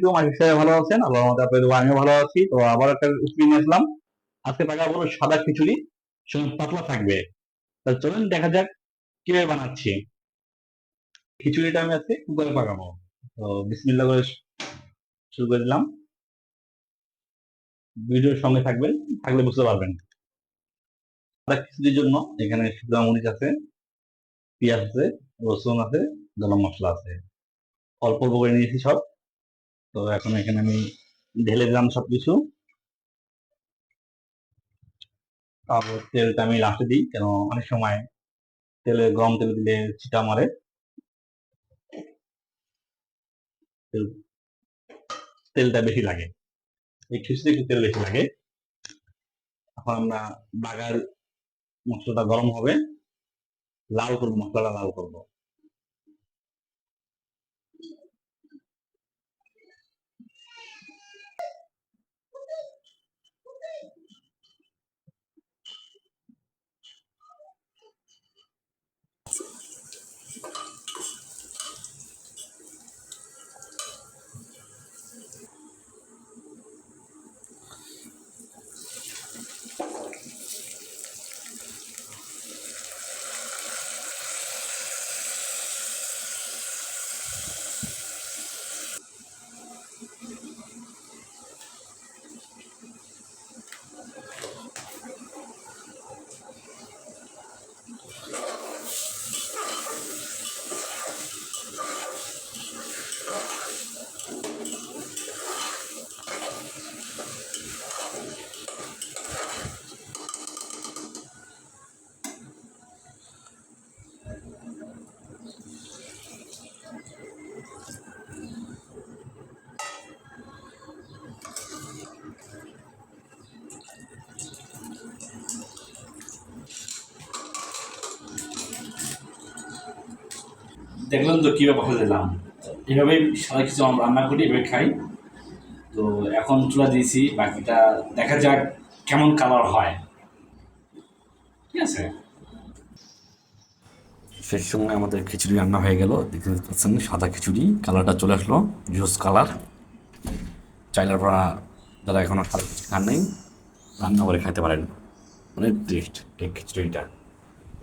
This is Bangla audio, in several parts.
মাসিক সাহেব ভালো আছেন? আল্লাহর রহমতে আপনাদের দোয়ায় আমিও ভালো আছি। তো আবার একটা রেসিপি নিয়ে আসলাম। আজকে টাকা বলবো সাদা খিচুড়ি, সঙ্গে পাতলা থাকবে। তা চলুন দেখা যাক কিভাবে বানাচ্ছি। খিচুড়িটা আমি আজকে কুকারে পাকাবো। তো বিসমিল্লাহ করে শুরু করে দিলাম। ভিডিওর সঙ্গে থাকবেন, থাকলে বুঝতে পারবেন। সাদা খিচুড়ির জন্য এখানে শুকনো মরিচ আছে, পেঁয়াজ আছে, রসুন আছে, গরম মশলা আছে। অল্প অল্প করে নিয়েছি সব। তো এখন এখানে আমি ঢেলে দিলাম সবকিছু। তারপর তেলটা আমি লাস্টে দিই, কেন অনেক সময় গরম তেল দিলে ছিটা মারে। তেল- তেলটা বেশি লাগে, এই খিচুড়ি একটু তেল বেশি লাগে। এখন আমরা বাগার মশলাটা গরম হবে, লাল করবো, মশলাটা লাল করবো। দেখলেন তো কিভাবে বসে দিলাম। এভাবেই সারা কিছু আমরা রান্না করি, এভাবে খাই। তো এখন চুলা দিয়েছি, বাকিটা দেখা যাক কেমন কালার হয়। ঠিক আছে, শেষ সময় আমাদের খিচুড়ি রান্না হয়ে গেল। দেখতে পাচ্ছেন সাদা খিচুড়ি, কালারটা চলে আসলো, জুস কালার। চাইলে আপনারা যারা এখনো সাদা খিচুড়ি খান নাই, রান্না করে খাইতে পারেন। অনেক টেস্ট এই খিচুড়িটা।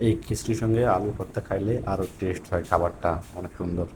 এই খিচুড়ির সঙ্গে আলু ভর্তা খাইলে আরও টেস্ট হয়, খাবারটা অনেক সুন্দর।